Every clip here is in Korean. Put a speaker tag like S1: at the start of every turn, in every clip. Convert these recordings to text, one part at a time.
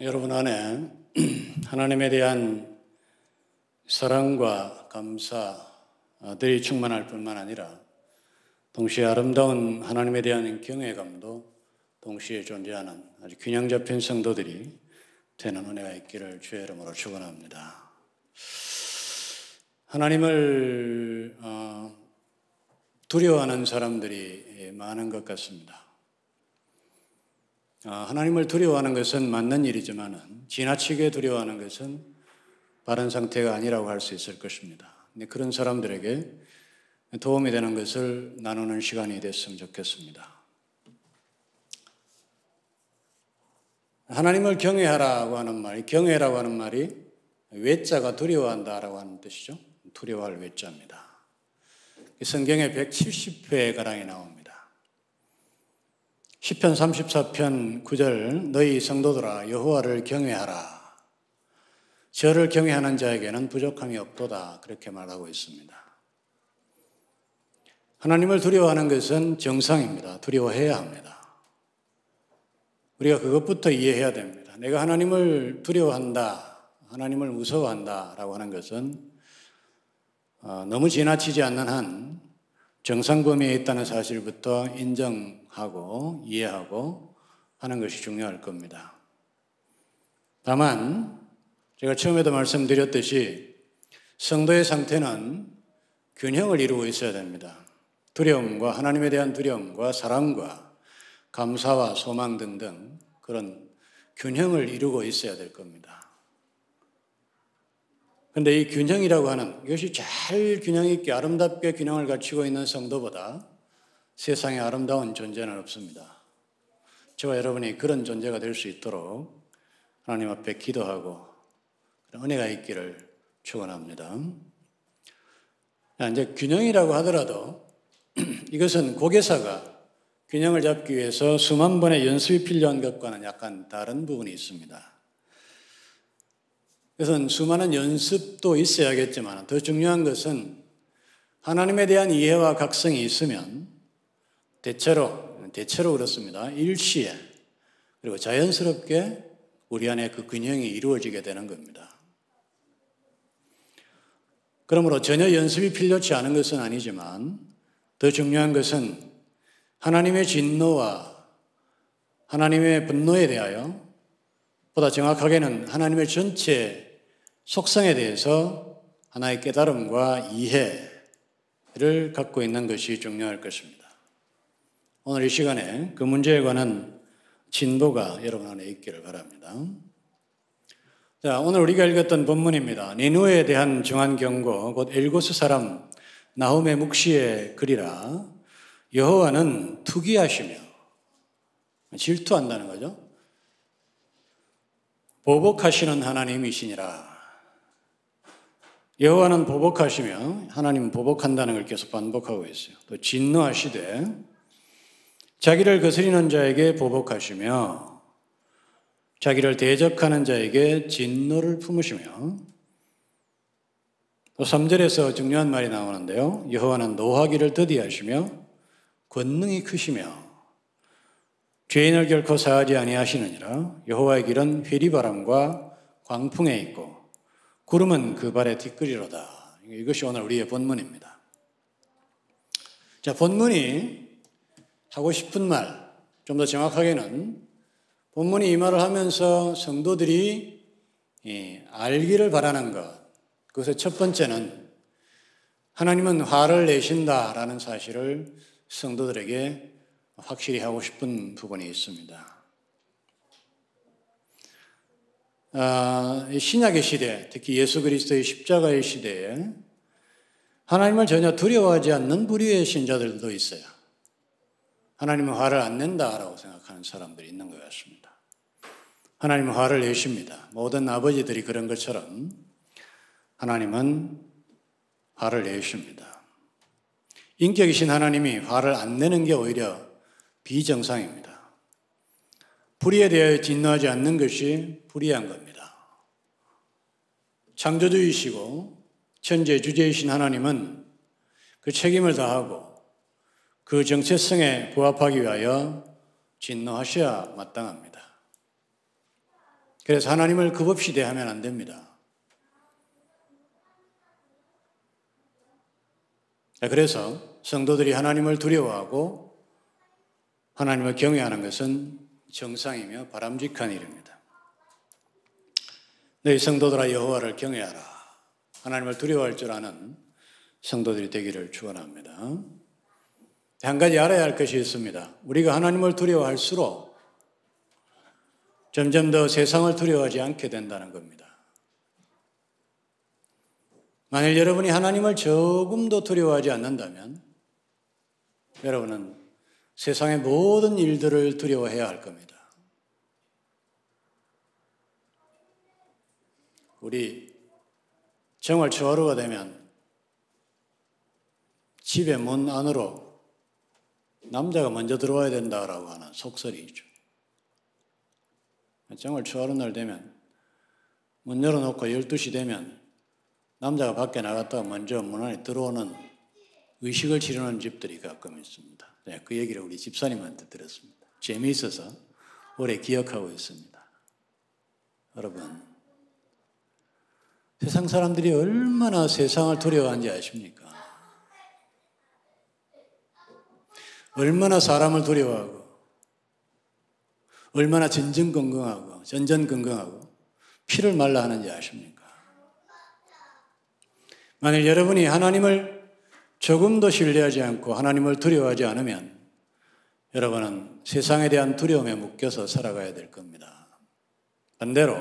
S1: 여러분 안에 하나님에 대한 사랑과 감사들이 충만할 뿐만 아니라 동시에 아름다운 하나님에 대한 경외감도 동시에 존재하는 아주 균형 잡힌 성도들이 되는 은혜가 있기를 주의 이름으로 축원합니다. 하나님을 두려워하는 사람들이 많은 것 같습니다. 하나님을 두려워하는 것은 맞는 일이지만 지나치게 두려워하는 것은 바른 상태가 아니라고 할 수 있을 것입니다. 그런 사람들에게 도움이 되는 것을 나누는 시간이 됐으면 좋겠습니다. 하나님을 경외하라고 하는 말, 경외라고 하는 말이 외자가 두려워한다라고 하는 뜻이죠. 두려워할 외자입니다. 성경에 170회가량이 나옵니다. 시편 34편 9절 너희 성도들아 여호와를 경외하라. 저를 경외하는 자에게는 부족함이 없도다. 그렇게 말하고 있습니다. 하나님을 두려워하는 것은 정상입니다. 두려워해야 합니다. 우리가 그것부터 이해해야 됩니다. 내가 하나님을 두려워한다, 하나님을 무서워한다라고 하는 것은 너무 지나치지 않는 한 정상 범위에 있다는 사실부터 인정하고 이해하고 하는 것이 중요할 겁니다. 다만 제가 처음에도 말씀드렸듯이 성도의 상태는 균형을 이루고 있어야 됩니다. 두려움과 하나님에 대한 두려움과 사랑과 감사와 소망 등등 그런 균형을 이루고 있어야 될 겁니다. 그런데 이 균형이라고 하는 이것이 잘 균형 있게 아름답게 균형을 갖추고 있는 성도보다 세상에 아름다운 존재는 없습니다. 저와 여러분이 그런 존재가 될 수 있도록 하나님 앞에 기도하고 은혜가 있기를 축원합니다. 이제 균형이라고 하더라도 이것은 고개사가 균형을 잡기 위해서 수만 번의 연습이 필요한 것과는 약간 다른 부분이 있습니다. 그것은 수많은 연습도 있어야겠지만 더 중요한 것은 하나님에 대한 이해와 각성이 있으면 대체로 그렇습니다. 일시에 그리고 자연스럽게 우리 안에 그 균형이 이루어지게 되는 겁니다. 그러므로 전혀 연습이 필요치 않은 것은 아니지만 더 중요한 것은 하나님의 진노와 하나님의 분노에 대하여 보다 정확하게는 하나님의 전체 속성에 대해서 하나의 깨달음과 이해를 갖고 있는 것이 중요할 것입니다. 오늘 이 시간에 그 문제에 관한 진도가 여러분 안에 있기를 바랍니다. 자, 오늘 우리가 읽었던 본문입니다. 니느웨에 대한 정한 경고, 곧 엘고스 사람 나훔의 묵시의 글이라 여호와는 투기하시며 질투한다는 거죠. 보복하시는 하나님이시니라. 여호와는 보복하시며 하나님은 보복한다는 걸 계속 반복하고 있어요. 또 진노하시되 자기를 거스리는 자에게 보복하시며 자기를 대적하는 자에게 진노를 품으시며 또 3절에서 중요한 말이 나오는데요. 여호와는 노하기를 더디하시며 권능이 크시며 죄인을 결코 사하지 아니하시느니라. 여호와의 길은 회리바람과 광풍에 있고 구름은 그 발에 뒷걸이로다. 이것이 오늘 우리의 본문입니다. 자, 본문이 하고 싶은 말, 좀 더 정확하게는 본문이 이 말을 하면서 성도들이 알기를 바라는 것, 그것의 첫 번째는 하나님은 화를 내신다라는 사실을 성도들에게 확실히 하고 싶은 부분이 있습니다. 신약의 시대, 특히 예수 그리스도의 십자가의 시대에 하나님을 전혀 두려워하지 않는 부류의 신자들도 있어요. 하나님은 화를 안 낸다라고 생각하는 사람들이 있는 것 같습니다. 하나님은 화를 내십니다. 모든 아버지들이 그런 것처럼 하나님은 화를 내십니다. 인격이신 하나님이 화를 안 내는 게 오히려 비정상입니다. 불의에 대하여 진노하지 않는 것이 불의한 겁니다. 창조주이시고 천재주제이신 하나님은 그 책임을 다하고 그 정체성에 부합하기 위하여 진노하셔야 마땅합니다. 그래서 하나님을 급없이 대하면 안 됩니다. 그래서 성도들이 하나님을 두려워하고 하나님을 경외하는 것은 정상이며 바람직한 일입니다. 너희 성도들아 여호와를 경외하라. 하나님을 두려워할 줄 아는 성도들이 되기를 축원합니다. 한 가지 알아야 할 것이 있습니다. 우리가 하나님을 두려워할수록 점점 더 세상을 두려워하지 않게 된다는 겁니다. 만일 여러분이 하나님을 조금도 두려워하지 않는다면 여러분은 세상의 모든 일들을 두려워해야 할 겁니다. 우리 정월 초하루가 되면 집의 문 안으로 남자가 먼저 들어와야 된다라고 하는 속설이죠. 정월 초하루 날 되면 문 열어놓고 12시 되면 남자가 밖에 나갔다가 먼저 문 안에 들어오는 의식을 치르는 집들이 가끔 있습니다. 그 얘기를 우리 집사님한테 들었습니다. 재미있어서 오래 기억하고 있습니다. 여러분, 세상 사람들이 얼마나 세상을 두려워하는지 아십니까? 얼마나 사람을 두려워하고 얼마나 전전긍긍하고 피를 말라 하는지 아십니까? 만일 여러분이 하나님을 조금도 신뢰하지 않고 하나님을 두려워하지 않으면 여러분은 세상에 대한 두려움에 묶여서 살아가야 될 겁니다. 반대로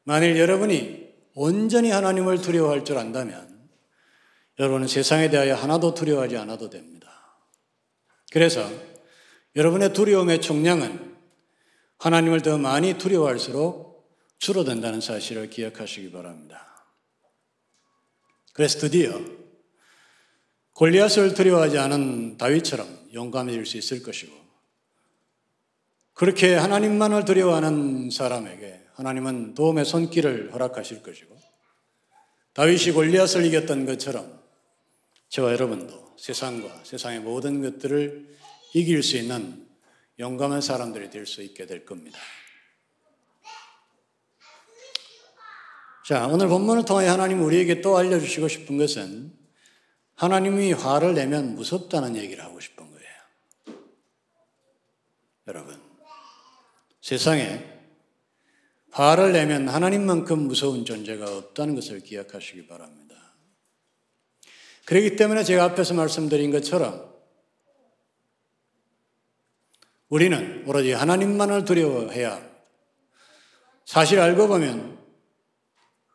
S1: 만일 여러분이 온전히 하나님을 두려워할 줄 안다면 여러분은 세상에 대하여 하나도 두려워하지 않아도 됩니다. 그래서 여러분의 두려움의 총량은 하나님을 더 많이 두려워할수록 줄어든다는 사실을 기억하시기 바랍니다. 그래서 드디어 골리앗을 두려워하지 않은 다윗처럼 용감해질 수 있을 것이고 그렇게 하나님만을 두려워하는 사람에게 하나님은 도움의 손길을 허락하실 것이고 다윗이 골리앗을 이겼던 것처럼 저와 여러분도 세상과 세상의 모든 것들을 이길 수 있는 용감한 사람들이 될 수 있게 될 겁니다. 자, 오늘 본문을 통해 하나님 우리에게 또 알려주시고 싶은 것은 하나님이 화를 내면 무섭다는 얘기를 하고 싶은 거예요. 여러분, 세상에 화를 내면 하나님만큼 무서운 존재가 없다는 것을 기억하시기 바랍니다. 그렇기 때문에 제가 앞에서 말씀드린 것처럼 우리는 오로지 하나님만을 두려워해야 합니다. 사실 알고 보면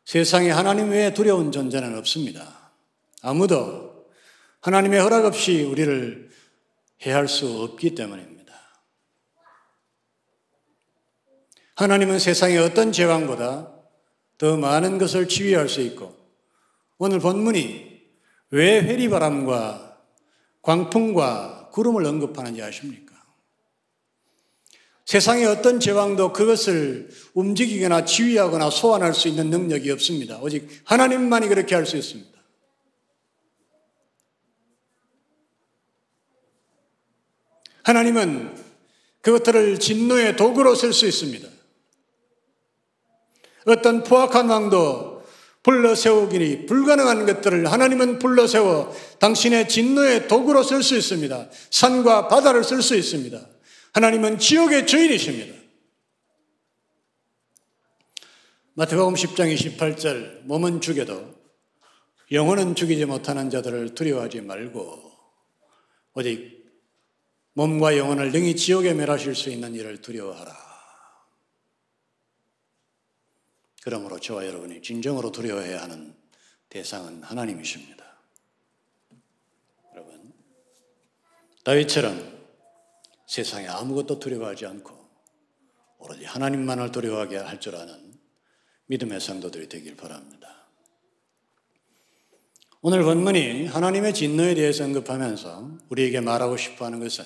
S1: 세상에 하나님 외에 두려운 존재는 없습니다. 아무도 하나님의 허락 없이 우리를 해할 수 없기 때문입니다. 하나님은 세상의 어떤 제왕보다 더 많은 것을 지휘할 수 있고 오늘 본문이 왜 회리바람과 광풍과 구름을 언급하는지 아십니까? 세상의 어떤 제왕도 그것을 움직이거나 지휘하거나 소환할 수 있는 능력이 없습니다. 오직 하나님만이 그렇게 할 수 있습니다. 하나님은 그것들을 진노의 도구로 쓸 수 있습니다. 어떤 포악한 왕도 불러세우기니 불가능한 것들을 하나님은 불러세워 당신의 진노의 도구로 쓸 수 있습니다. 산과 바다를 쓸 수 있습니다. 하나님은 지옥의 주인이십니다. 마태복음 10장 28절 몸은 죽여도 영혼은 죽이지 못하는 자들을 두려워하지 말고 오직 몸과 영혼을 능히 지옥에 멸하실 수 있는 이를 두려워하라. 그러므로 저와 여러분이 진정으로 두려워해야 하는 대상은 하나님이십니다. 여러분, 다윗처럼 세상에 아무것도 두려워하지 않고 오로지 하나님만을 두려워하게 할 줄 아는 믿음의 성도들이 되길 바랍니다. 오늘 본문이 하나님의 진노에 대해서 언급하면서 우리에게 말하고 싶어하는 것은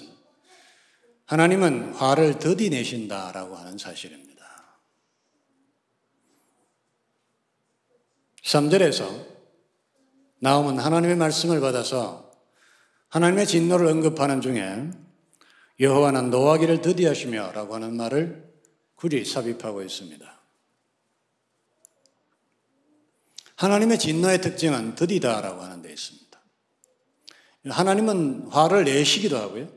S1: 하나님은 화를 더디 내신다라고 하는 사실입니다. 3절에서 나홈은 하나님의 말씀을 받아서 하나님의 진노를 언급하는 중에 여호와는 노하기를 더디하시며 라고 하는 말을 굳이 삽입하고 있습니다. 하나님의 진노의 특징은 더디다라고 하는 데 있습니다. 하나님은 화를 내시기도 하고요.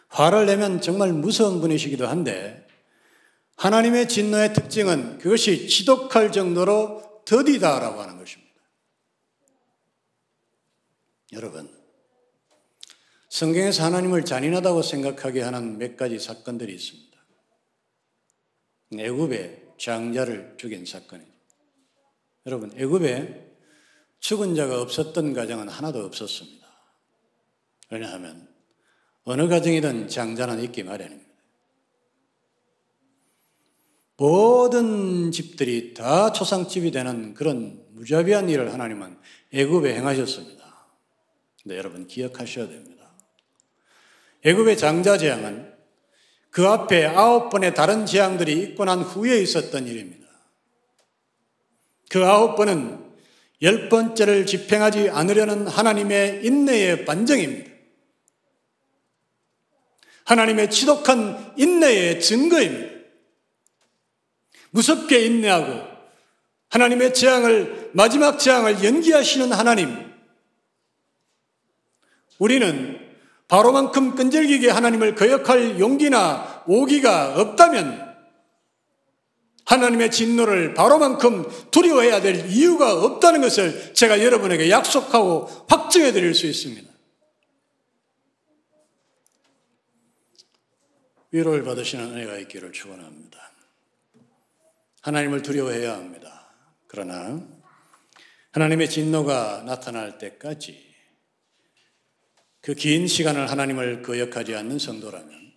S1: 화를 내면 정말 무서운 분이시기도 한데 하나님의 진노의 특징은 그것이 지독할 정도로 더디다라고 하는 것입니다. 여러분, 성경에서 하나님을 잔인하다고 생각하게 하는 몇 가지 사건들이 있습니다. 애굽의 장자를 죽인 사건이죠. 여러분, 애굽에 죽은 자가 없었던 가정은 하나도 없었습니다. 왜냐하면 어느 가정이든 장자는 있기 마련입니다. 모든 집들이 다 초상집이 되는 그런 무자비한 일을 하나님은 애굽에 행하셨습니다. 근데 여러분 기억하셔야 됩니다. 애굽의 장자 재앙은 그 앞에 9번의 다른 재앙들이 있고 난 후에 있었던 일입니다. 그 9번은 10번째를 집행하지 않으려는 하나님의 인내의 반정입니다. 하나님의 지독한 인내의 증거입니다. 무섭게 인내하고 하나님의 재앙을, 마지막 재앙을 연기하시는 하나님. 우리는 바로만큼 끈질기게 하나님을 거역할 용기나 오기가 없다면 하나님의 진노를 바로만큼 두려워해야 될 이유가 없다는 것을 제가 여러분에게 약속하고 확증해 드릴 수 있습니다. 위로를 받으시는 은혜가 있기를 축원합니다. 하나님을 두려워해야 합니다. 그러나 하나님의 진노가 나타날 때까지 그 긴 시간을 하나님을 거역하지 않는 성도라면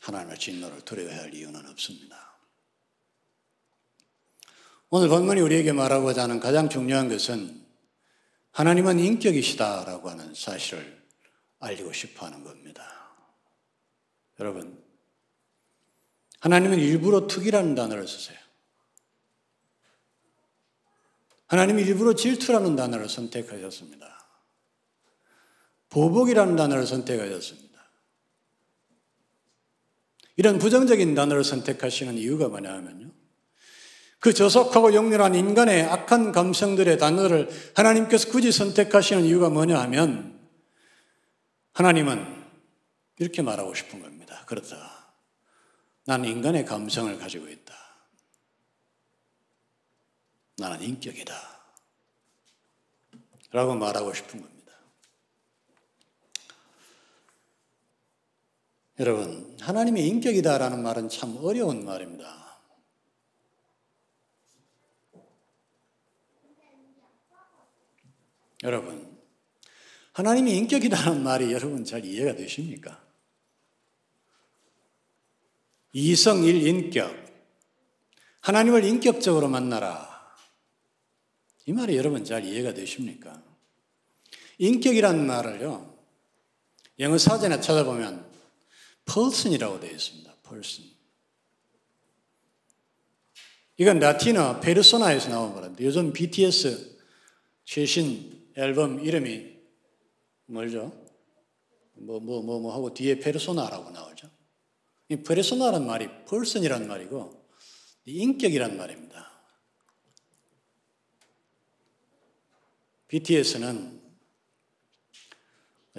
S1: 하나님의 진노를 두려워해야 할 이유는 없습니다. 오늘 본문이 우리에게 말하고자 하는 가장 중요한 것은 하나님은 인격이시다라고 하는 사실을 알리고 싶어 하는 겁니다. 여러분, 하나님은 일부러 투기라는 단어를 쓰세요. 하나님이 일부러 질투라는 단어를 선택하셨습니다. 보복이라는 단어를 선택하셨습니다. 이런 부정적인 단어를 선택하시는 이유가 뭐냐 하면요. 그 저속하고 역렬한 인간의 악한 감성들의 단어를 하나님께서 굳이 선택하시는 이유가 뭐냐 하면 하나님은 이렇게 말하고 싶은 겁니다. 그렇다. 나는 인간의 감성을 가지고 있다. 나는 인격이다. 라고 말하고 싶은 겁니다. 여러분, 하나님의 인격이다라는 말은 참 어려운 말입니다. 여러분, 하나님의 인격이라는 말이 여러분 잘 이해가 되십니까? 이성일 인격, 하나님을 인격적으로 만나라. 이 말이 여러분 잘 이해가 되십니까? 인격이라는 말을요, 영어 사전에 찾아보면 person이라고 되어 있습니다. person. 이건 라틴어 페르소나에서 나온 말입니다. 요즘 BTS 최신 앨범 이름이 뭐죠? 뭐 하고 뒤에 페르소나라고 나오죠. 이 페르소나라는 말이 person이라는 말이고 인격이라는 말입니다. BTS는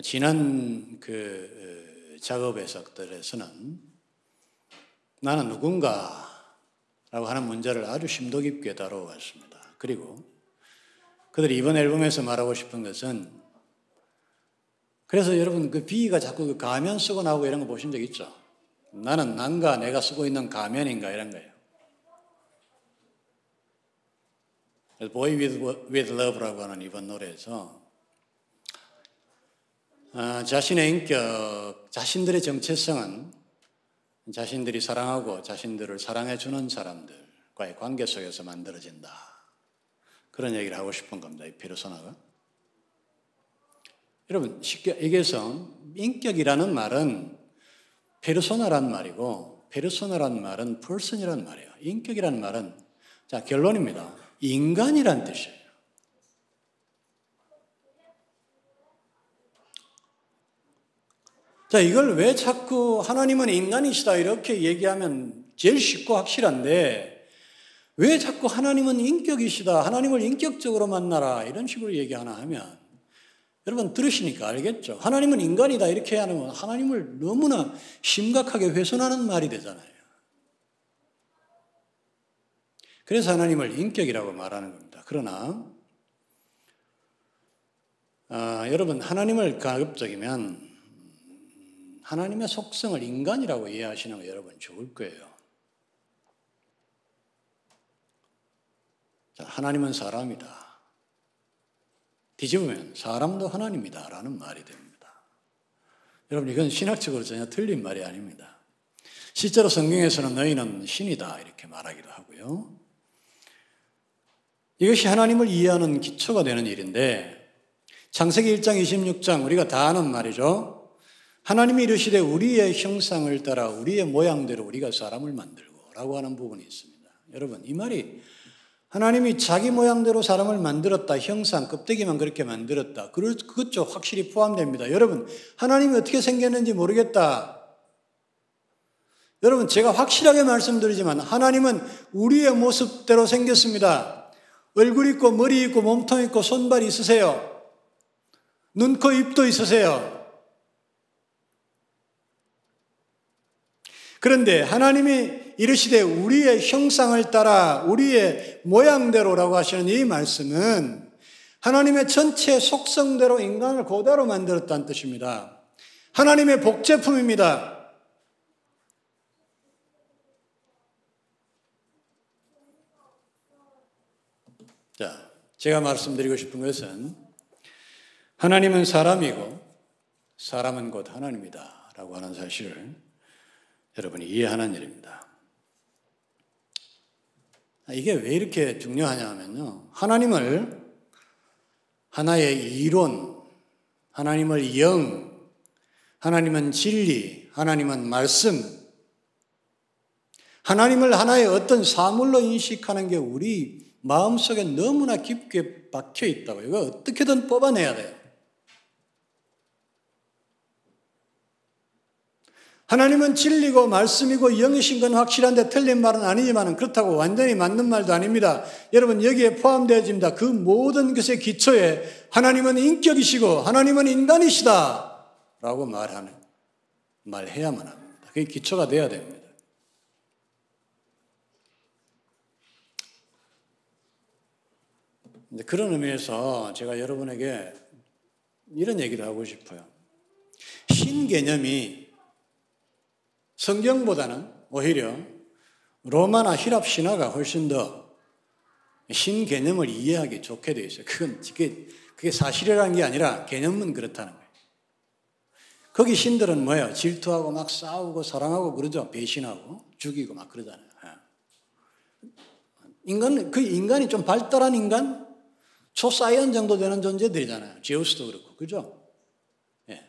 S1: 지난 작업에서는 나는 누군가라고 하는 문제를 아주 심도 깊게 다뤄왔습니다. 그리고 그들이 이번 앨범에서 말하고 싶은 것은, 그래서 여러분 그 비가 자꾸 그 가면 쓰고 나오고 이런 거 보신 적 있죠? 나는 난가 내가 쓰고 있는 가면인가 이런 거예요. Boy with Love라고 하는 이번 노래에서 자신의 인격, 자신들의 정체성은 자신들이 사랑하고 자신들을 사랑해주는 사람들과의 관계 속에서 만들어진다. 그런 얘기를 하고 싶은 겁니다. 이 페르소나가. 여러분, 쉽게 얘기해서 인격이라는 말은 페르소나란 말이고 페르소나란 말은 person이란 말이에요. 인격이란 말은, 자, 결론입니다. 인간이란 뜻이에요. 자, 이걸 왜 자꾸 하나님은 인간이시다 이렇게 얘기하면 제일 쉽고 확실한데 왜 자꾸 하나님은 인격이시다, 하나님을 인격적으로 만나라 이런 식으로 얘기하나 하면 여러분 들으시니까 알겠죠. 하나님은 인간이다 이렇게 하는 하나님을 너무나 심각하게 훼손하는 말이 되잖아요. 그래서 하나님을 인격이라고 말하는 겁니다. 그러나 여러분 하나님을 가급적이면 하나님의 속성을 인간이라고 이해하시는 거 여러분 좋을 거예요. 자, 하나님은 사람이다. 뒤집으면 사람도 하나님이다 라는 말이 됩니다. 여러분 이건 신학적으로 전혀 틀린 말이 아닙니다. 실제로 성경에서는 너희는 신이다 이렇게 말하기도 하고요. 이것이 하나님을 이해하는 기초가 되는 일인데 창세기 1장 26장 우리가 다 아는 말이죠. 하나님이 이르시되 우리의 형상을 따라 우리의 모양대로 우리가 사람을 만들고 라고 하는 부분이 있습니다. 여러분 이 말이 하나님이 자기 모양대로 사람을 만들었다. 형상, 껍데기만 그렇게 만들었다. 그것도 확실히 포함됩니다. 여러분 하나님이 어떻게 생겼는지 모르겠다. 여러분 제가 확실하게 말씀드리지만 하나님은 우리의 모습대로 생겼습니다. 얼굴 있고 머리 있고 몸통 있고 손발이 있으세요. 눈, 코, 입도 있으세요. 그런데 하나님이 이르시되 우리의 형상을 따라 우리의 모양대로라고 하시는 이 말씀은 하나님의 전체 속성대로 인간을 그대로 만들었다는 뜻입니다. 하나님의 복제품입니다. 자, 제가 말씀드리고 싶은 것은 하나님은 사람이고 사람은 곧 하나님이다 라고 하는 사실을 여러분이 이해하는 일입니다. 이게 왜 이렇게 중요하냐 하면요. 하나님을 하나의 이론, 하나님을 영, 하나님은 진리, 하나님은 말씀, 하나님을 하나의 어떤 사물로 인식하는 게 우리 마음속에 너무나 깊게 박혀 있다고. 이거 어떻게든 뽑아내야 돼요. 하나님은 진리고 말씀이고 영이신 건 확실한데 틀린 말은 아니지만 그렇다고 완전히 맞는 말도 아닙니다. 여러분 여기에 포함되어집니다. 그 모든 것의 기초에 하나님은 인격이시고 하나님은 인간이시다 라고 말해야만 합니다. 그게 기초가 돼야 됩니다. 그런 의미에서 제가 여러분에게 이런 얘기를 하고 싶어요. 신 개념이 성경보다는 오히려 로마나 히랍 신화가 훨씬 더 신 개념을 이해하기 좋게 되어 있어요. 그게 사실이라는 게 아니라 개념은 그렇다는 거예요. 거기 신들은 뭐예요? 질투하고 막 싸우고 사랑하고 그러죠. 배신하고 죽이고 막 그러잖아요. 인간이 좀 발달한 인간? 초사이언 정도 되는 존재들이잖아요. 제우스도 그렇고, 그죠? 예.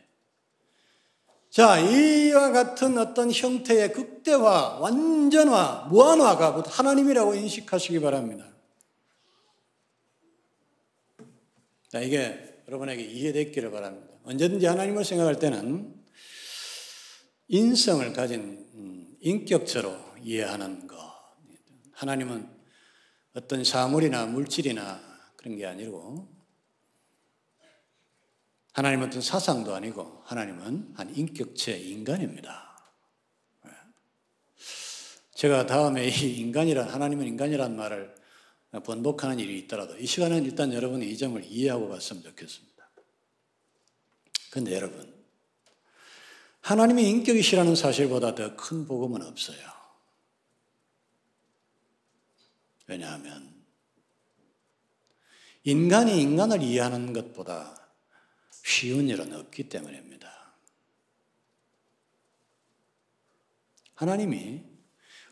S1: 자, 이와 같은 어떤 형태의 극대화, 완전화, 무한화가 하나님이라고 인식하시기 바랍니다. 자, 이게 여러분에게 이해됐기를 바랍니다. 언제든지 하나님을 생각할 때는 인성을 가진 인격체로 이해하는 것. 하나님은 어떤 사물이나 물질이나 그런 게 아니고 하나님은 어떤 사상도 아니고 하나님은 한 인격체 인간입니다. 제가 다음에 이 하나님은 인간이라는 말을 번복하는 일이 있더라도 이 시간은 일단 여러분이 이 점을 이해하고 갔으면 좋겠습니다. 그런데 여러분, 하나님이 인격이시라는 사실보다 더 큰 복음은 없어요. 왜냐하면 인간이 인간을 이해하는 것보다 쉬운 일은 없기 때문입니다. 하나님이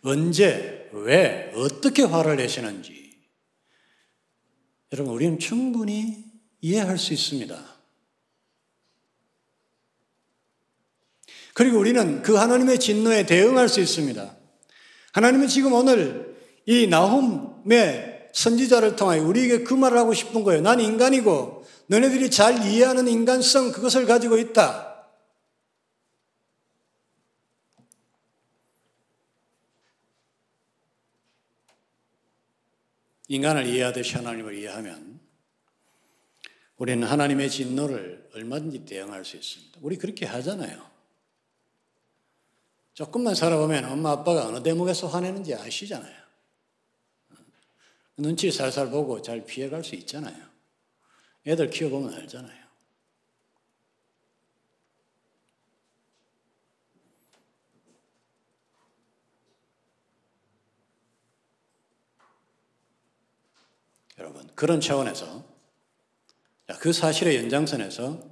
S1: 언제, 왜, 어떻게 화를 내시는지 여러분 우리는 충분히 이해할 수 있습니다. 그리고 우리는 그 하나님의 진노에 대응할 수 있습니다. 하나님은 지금 오늘 이 나훔의 선지자를 통하여 우리에게 그 말을 하고 싶은 거예요. 난 인간이고 너네들이 잘 이해하는 인간성 그것을 가지고 있다. 인간을 이해하듯이 하나님을 이해하면 우리는 하나님의 진노를 얼마든지 대응할 수 있습니다. 우리 그렇게 하잖아요. 조금만 살아보면 엄마 아빠가 어느 대목에서 화내는지 아시잖아요. 눈치 살살 보고 잘 피해갈 수 있잖아요. 애들 키워보면 알잖아요. 여러분, 그런 차원에서 그 사실의 연장선에서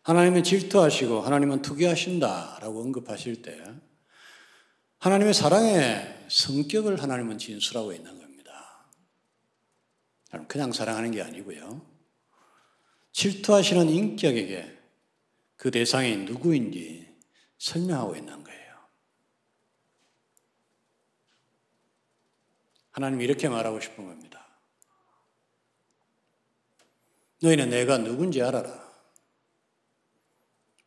S1: 하나님은 질투하시고 하나님은 투기하신다라고 언급하실 때 하나님의 사랑의 성격을 하나님은 진술하고 있는 겁니다. 그냥 사랑하는 게 아니고요. 질투하시는 인격에게 그 대상이 누구인지 설명하고 있는 거예요. 하나님이 이렇게 말하고 싶은 겁니다. 너희는 내가 누군지 알아라.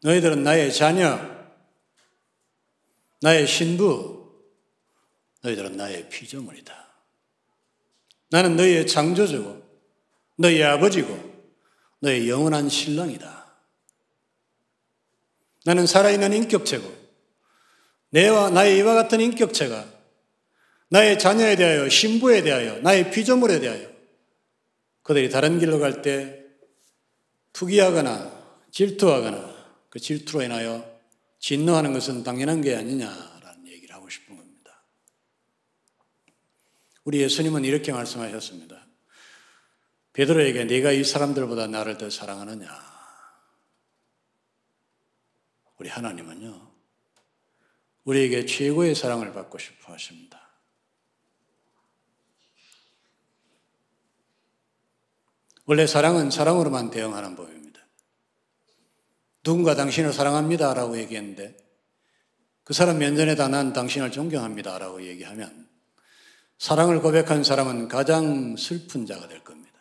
S1: 너희들은 나의 자녀, 나의 신부, 너희들은 나의 피조물이다. 나는 너희의 창조주고 너희의 아버지고 너희의 영원한 신랑이다. 나는 살아있는 인격체고 내와 나의 이와 같은 인격체가 나의 자녀에 대하여, 신부에 대하여, 나의 피조물에 대하여 그들이 다른 길로 갈 때 투기하거나 질투하거나 그 질투로 인하여 진노하는 것은 당연한 게 아니냐라는 얘기를 하고 싶은 겁니다. 우리 예수님은 이렇게 말씀하셨습니다. 베드로에게 네가 이 사람들보다 나를 더 사랑하느냐? 우리 하나님은요, 우리에게 최고의 사랑을 받고 싶어 하십니다. 원래 사랑은 사랑으로만 대응하는 법입니다. 누군가 당신을 사랑합니다 라고 얘기했는데 그 사람 면전에다 난 당신을 존경합니다 라고 얘기하면 사랑을 고백한 사람은 가장 슬픈 자가 될 겁니다.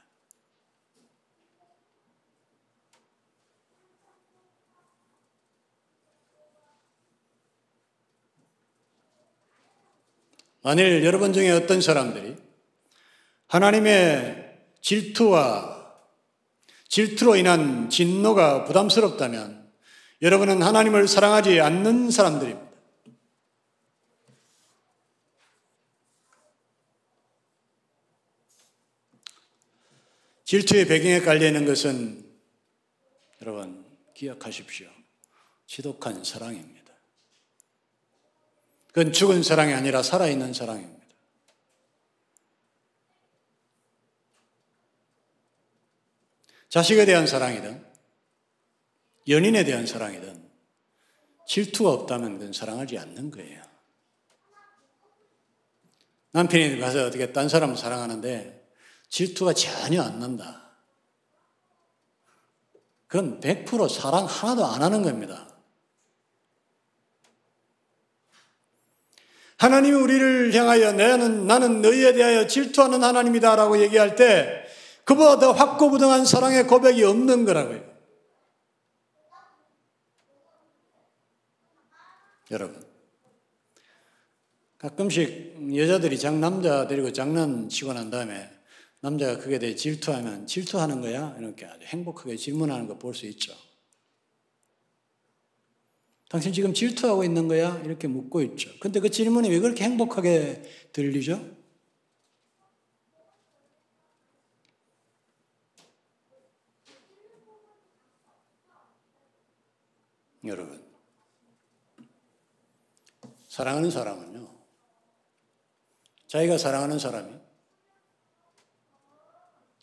S1: 만일 여러분 중에 어떤 사람들이 하나님의 질투로 인한 진노가 부담스럽다면 여러분은 하나님을 사랑하지 않는 사람들입니다. 질투의 배경에 깔려있는 것은 여러분 기억하십시오. 지독한 사랑입니다. 그건 죽은 사랑이 아니라 살아있는 사랑입니다. 자식에 대한 사랑이든 연인에 대한 사랑이든 질투가 없다면 그건 사랑하지 않는 거예요. 남편이 가서 어떻게 딴 사람을 사랑하는데 질투가 전혀 안 난다. 그건 100% 사랑 하나도 안 하는 겁니다. 하나님이 우리를 향하여 나는 너희에 대하여 질투하는 하나님이다 라고 얘기할 때 그보다 더 확고부동한 사랑의 고백이 없는 거라고요. 여러분, 가끔씩 여자들이 남자 데리고 장난치고 난 다음에 남자가 그게 대해 질투하면 질투하는 거야? 이렇게 아주 행복하게 질문하는 거 볼 수 있죠. 당신 지금 질투하고 있는 거야? 이렇게 묻고 있죠. 근데 그 질문이 왜 그렇게 행복하게 들리죠? 여러분, 사랑하는 사람은요, 자기가 사랑하는 사람이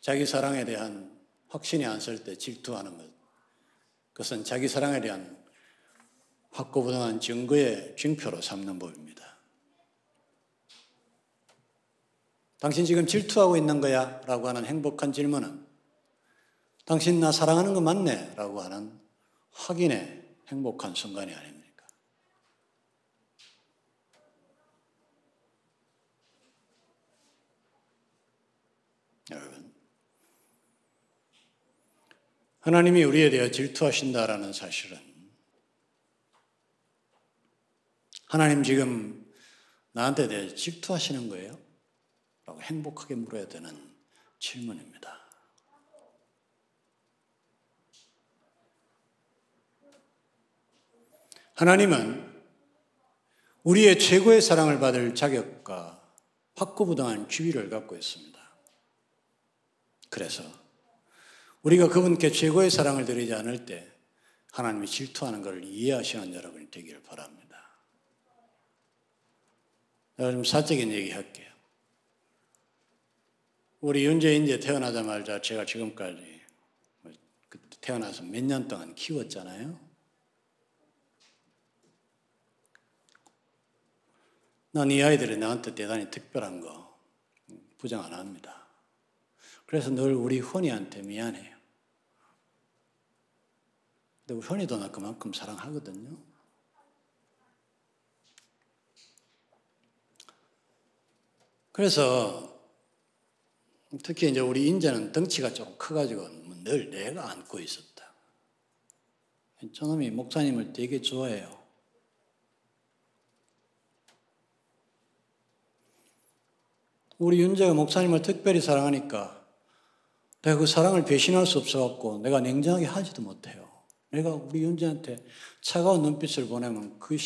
S1: 자기 사랑에 대한 확신이 안 설 때 질투하는 것, 그것은 자기 사랑에 대한 확고부동한 증거의 징표로 삼는 법입니다. 당신 지금 질투하고 있는 거야? 라고 하는 행복한 질문은 당신 나 사랑하는 거 맞네? 라고 하는 확인의 행복한 순간이 아닙니까? 여러분, 하나님이 우리에 대해 질투하신다라는 사실은 하나님 지금 나한테 대해 질투하시는 거예요? 라고 행복하게 물어야 되는 질문입니다. 하나님은 우리의 최고의 사랑을 받을 자격과 확고부동한 지위를 갖고 있습니다. 그래서 우리가 그분께 최고의 사랑을 드리지 않을 때 하나님이 질투하는 것을 이해하시는 여러분이 되기를 바랍니다. 내가 좀 사적인 얘기 할게요. 우리 윤재인제 태어나자마자 제가 지금까지 태어나서 몇 년 동안 키웠잖아요. 난 이 아이들이 나한테 대단히 특별한 거 부정 안 합니다. 그래서 늘 우리 훈이한테 미안해요. 근데 우리 훈이도 나 그만큼 사랑하거든요. 그래서 특히 이제 우리 인자는 덩치가 조금 커가지고 늘 내가 안고 있었다. 저놈이 목사님을 되게 좋아해요. 우리 윤재가 목사님을 특별히 사랑하니까 내가 그 사랑을 배신할 수 없어갖고 내가 냉정하게 하지도 못해요. 내가 우리 윤재한테 차가운 눈빛을 보내면 그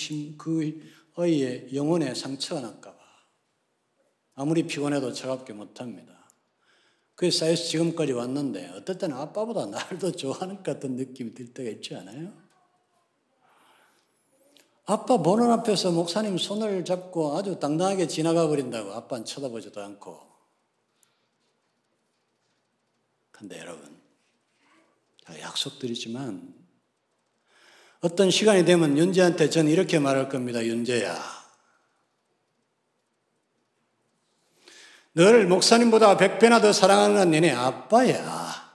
S1: 아이의 영혼에 상처가 날까 봐 아무리 피곤해도 차갑게 못합니다. 그게 쌓여서 지금까지 왔는데 어떨 때는 아빠보다 나를 더 좋아하는 것 같은 느낌이 들 때가 있지 않아요? 아빠 보는 앞에서 목사님 손을 잡고 아주 당당하게 지나가 버린다고 아빠는 쳐다보지도 않고. 근데 여러분, 제가 약속드리지만 어떤 시간이 되면 윤재한테 저는 이렇게 말할 겁니다. 윤재야, 너를 목사님보다 100배나 더 사랑하는 건 너네 아빠야.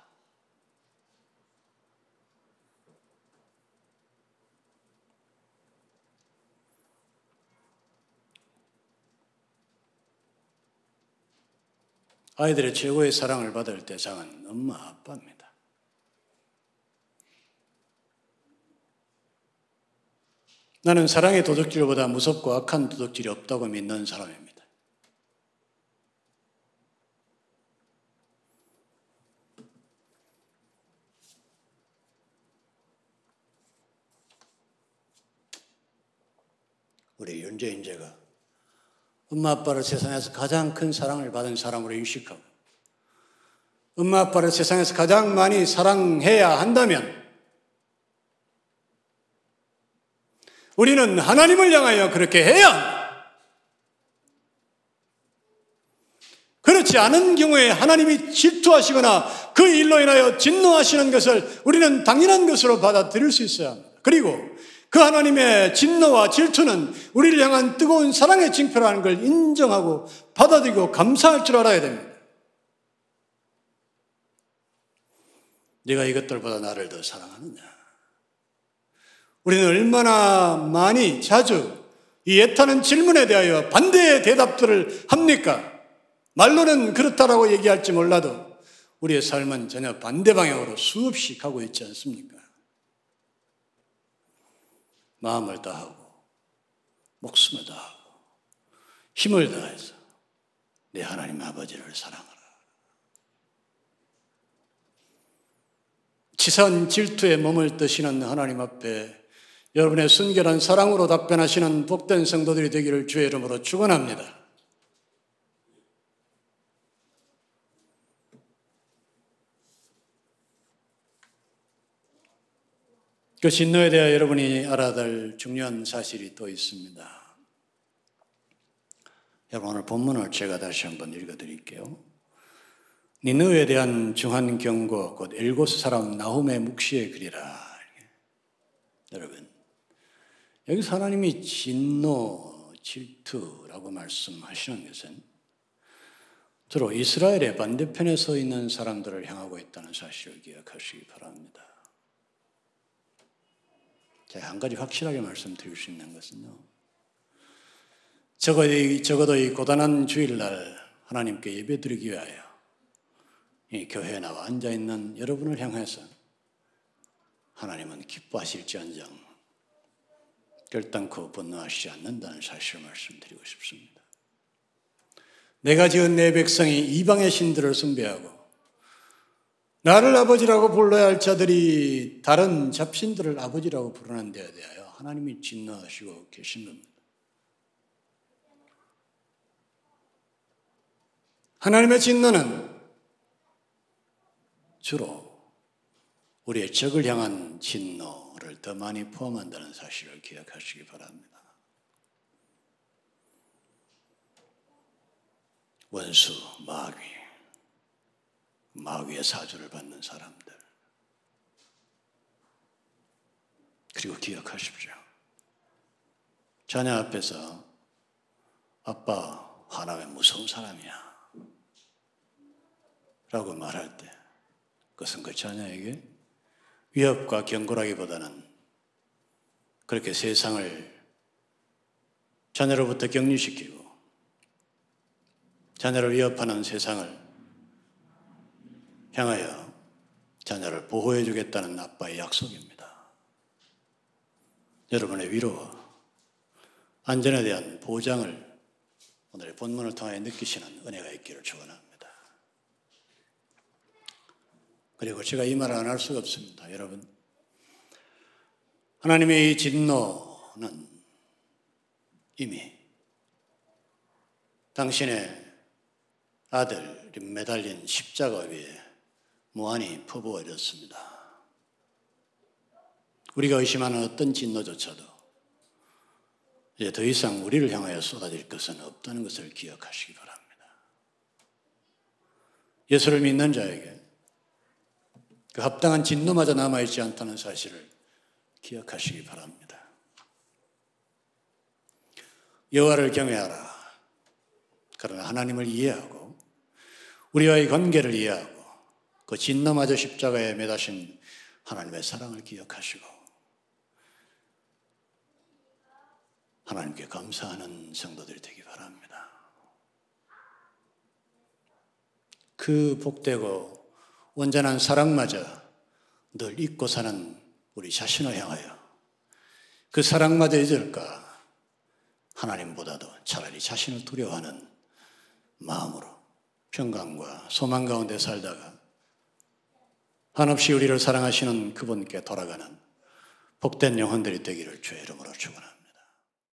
S1: 아이들의 최고의 사랑을 받을 대상은 엄마, 아빠입니다. 나는 사랑의 도둑질보다 무섭고 악한 도둑질이 없다고 믿는 사람입니다. 우리 윤재인제가 엄마 아빠를 세상에서 가장 큰 사랑을 받은 사람으로 인식하고 엄마 아빠를 세상에서 가장 많이 사랑해야 한다면 우리는 하나님을 향하여 그렇게 해야 합니다. 그렇지 않은 경우에 하나님이 질투하시거나 그 일로 인하여 진노하시는 것을 우리는 당연한 것으로 받아들일 수 있어야 합니다. 그리고 그 하나님의 진노와 질투는 우리를 향한 뜨거운 사랑의 징표라는 걸 인정하고 받아들이고 감사할 줄 알아야 됩니다. 네가 이것들보다 나를 더 사랑하느냐? 우리는 얼마나 많이 자주 이 애타는 질문에 대하여 반대의 대답들을 합니까? 말로는 그렇다라고 얘기할지 몰라도 우리의 삶은 전혀 반대 방향으로 수없이 가고 있지 않습니까? 마음을 다하고 목숨을 다하고 힘을 다해서 내 하나님 아버지를 사랑하라. 치사한 질투에 몸을 뜨시는 하나님 앞에 여러분의 순결한 사랑으로 답변하시는 복된 성도들이 되기를 주의 이름으로 축원합니다. 그 진노에 대해 여러분이 알아야 될 중요한 사실이 또 있습니다. 여러분, 오늘 본문을 제가 다시 한번 읽어드릴게요. 니느웨에 대한 중한 경고, 곧 엘고스 사람 나훔의 묵시의 글이라. 여러분, 여기서 하나님이 진노, 질투라고 말씀하시는 것은 주로 이스라엘의 반대편에 서 있는 사람들을 향하고 있다는 사실을 기억하시기 바랍니다. 제가 한 가지 확실하게 말씀드릴 수 있는 것은요, 적어도 이 고단한 주일날 하나님께 예배드리기 위하여 이 교회에 나와 앉아있는 여러분을 향해서 하나님은 기뻐하실지언정 결단코 분노하시지 않는다는 사실을 말씀드리고 싶습니다. 내가 지은 내 백성이 이방의 신들을 숭배하고 나를 아버지라고 불러야 할 자들이 다른 잡신들을 아버지라고 부르는 데에 대하여 하나님이 진노하시고 계신 겁니다. 하나님의 진노는 주로 우리의 적을 향한 진노를 더 많이 포함한다는 사실을 기억하시기 바랍니다. 원수, 마귀의 사주를 받는 사람들. 그리고 기억하십시오. 자녀 앞에서 아빠 화나면 무서운 사람이야 라고 말할 때 그것은 그 자녀에게 위협과 경고라기보다는 그렇게 세상을 자녀로부터 격리시키고 자녀를 위협하는 세상을 향하여 자녀를 보호해 주겠다는 아빠의 약속입니다. 여러분의 위로와 안전에 대한 보장을 오늘의 본문을 통해 느끼시는 은혜가 있기를 축원합니다. 그리고 제가 이 말을 안 할 수가 없습니다. 여러분, 하나님의 이 진노는 이미 당신의 아들이 매달린 십자가 위에 무한히 퍼부어졌습니다. 우리가 의심하는 어떤 진노조차도 이제 더 이상 우리를 향하여 쏟아질 것은 없다는 것을 기억하시기 바랍니다. 예수를 믿는 자에게 그 합당한 진노마저 남아있지 않다는 사실을 기억하시기 바랍니다. 여호와를 경외하라. 그러나 하나님을 이해하고 우리와의 관계를 이해하고 그 진노마저 십자가에 매다신 하나님의 사랑을 기억하시고 하나님께 감사하는 성도들이 되기 바랍니다. 그 복되고 온전한 사랑마저 늘 잊고 사는 우리 자신을 향하여 그 사랑마저 잊을까 하나님보다도 차라리 자신을 두려워하는 마음으로 평강과 소망 가운데 살다가 한없이 우리를 사랑하시는 그분께 돌아가는 복된 영혼들이 되기를 주의 이름으로 축원합니다.